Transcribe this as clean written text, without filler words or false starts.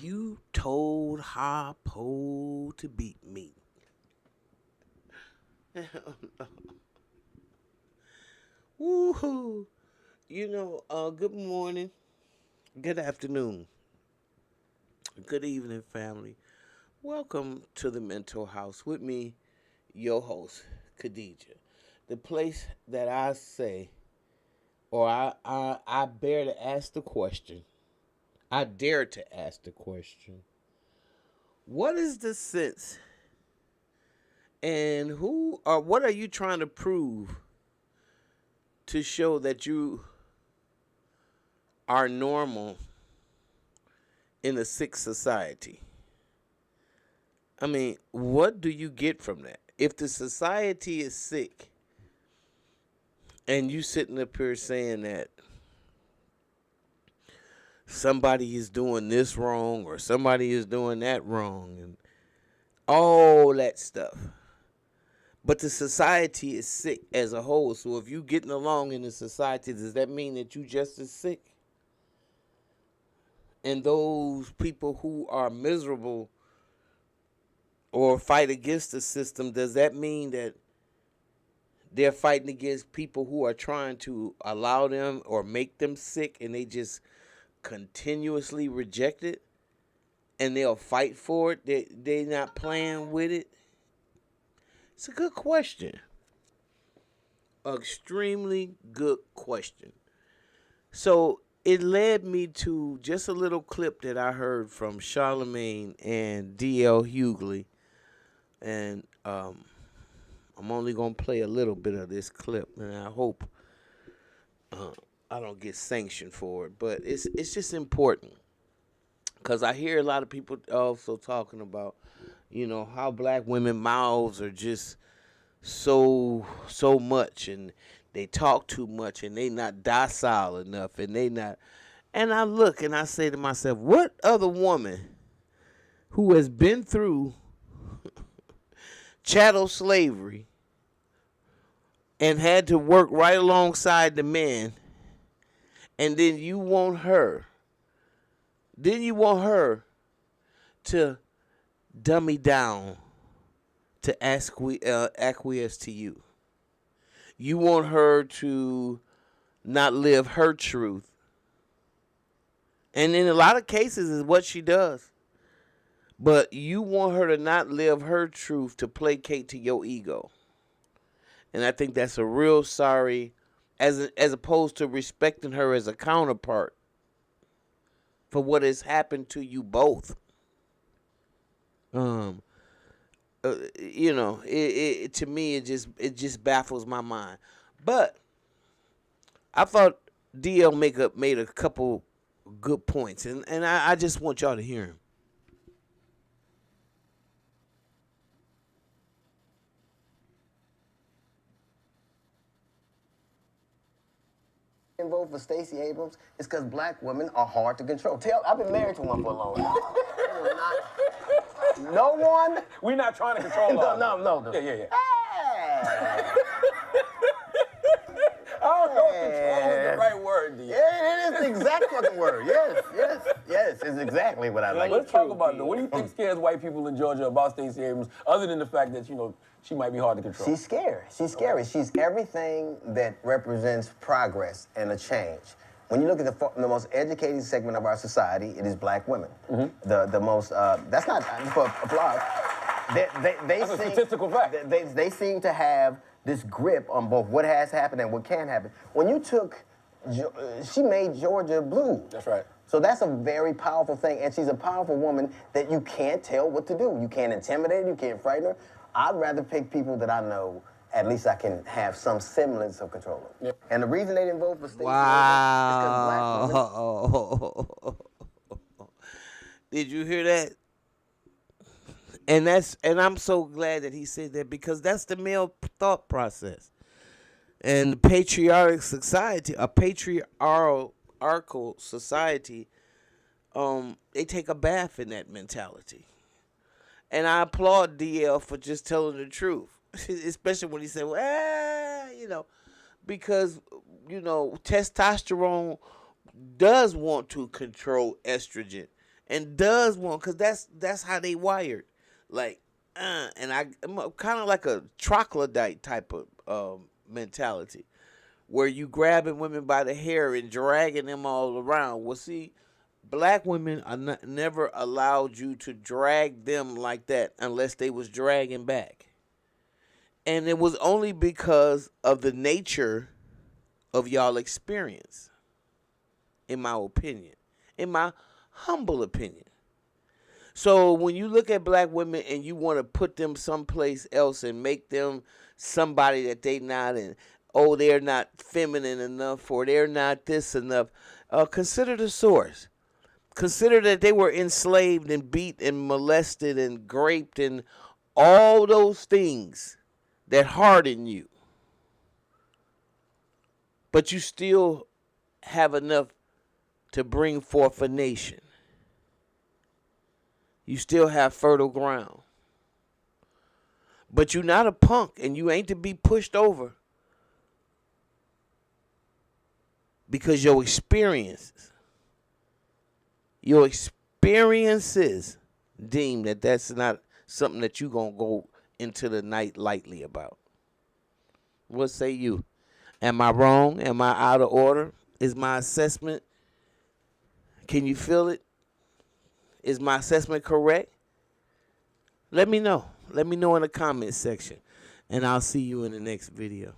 You told Harpo to beat me. Woohoo! Good morning, good afternoon, good evening, family. Welcome to the Mental House with me, your host, Khadija. The place that I say, or I bear to ask the question, I dare to ask the question, what is the sense and who or what are you trying to prove to show that you are normal in a sick society? I mean, what do you get from that? If the society is sick and you sitting up here saying that somebody is doing this wrong or somebody is doing that wrong and all that stuff. But the society is sick as a whole. So if you getting along in the society, does that mean that you just as sick? And those people who are miserable or fight against the system, does that mean that they're fighting against people who are trying to allow them or make them sick and they just continuously reject it and they'll fight for it? They're not playing with it? It's a good question. Extremely good question. So it led me to just a little clip that I heard from Charlemagne and D.L. Hughley. And I'm only going to play a little bit of this clip. And I hope I don't get sanctioned for it. But it's just important. Because I hear a lot of people also talking about, how black women mouths are just so much and they talk too much and they not docile enough and they not. And I look and I say to myself, what other woman who has been through chattel slavery and had to work right alongside the men, and then you want her to dummy down to acquiesce to you. You want her to not live her truth. And in a lot of cases is what she does. But you want her to not live her truth to placate to your ego. And I think that's a real sorry, as opposed to respecting her as a counterpart for what has happened to you both. To me it just baffles my mind. But I thought DL made a couple good points, and I just want y'all to hear him. Vote for Stacy Abrams is because black women are hard to control. I've been married to one for a long time. No one. We're not trying to control her. No. Yeah. Hey. I don't know if control is the right word, D. Yeah, it is the exact fucking word. Yes. It's exactly what I like. Let's talk about it. What do you think scares white people in Georgia about Stacey Abrams, other than the fact that, she might be hard to control? She's scary. She's scary. She's everything that represents progress and a change. When you look at the most educated segment of our society, it is black women. Mm-hmm. The most, that's not for applause. That's a statistical fact. They seem to have this grip on both what has happened and what can happen. When you she made Georgia blue. That's right. So that's a very powerful thing, and she's a powerful woman that you can't tell what to do. You can't intimidate her, you can't frighten her. I'd rather pick people that I know at least I can have some semblance of control of. Yep. And the reason they didn't vote for Stacey is because black women. Did you hear that? And I'm so glad that he said that, because that's the male thought process. And the patriarchal society, a patriarchal society, they take a bath in that mentality. And I applaud DL for just telling the truth, especially when he said, because, testosterone does want to control estrogen. and does want, because that's how they wired. Like, and I'm kind of like a troglodyte type of mentality, where you grabbing women by the hair and dragging them all around. Well, see, black women are never allowed you to drag them like that unless they was dragging back. And it was only because of the nature of y'all experience, in my opinion, in my humble opinion. So when you look at black women and you want to put them someplace else and make them somebody that they not, and oh, they're not feminine enough, or they're not this enough, consider the source. Consider that they were enslaved and beat and molested and raped and all those things that harden you. But you still have enough to bring forth a nation. You still have fertile ground. But you're not a punk, and you ain't to be pushed over because your experiences deem that that's not something that you're going to go into the night lightly about. What say you? Am I wrong? Am I out of order? Is my assessment, can you feel it? Is my assessment correct? Let me know. Let me know in the comments section. And I'll see you in the next video.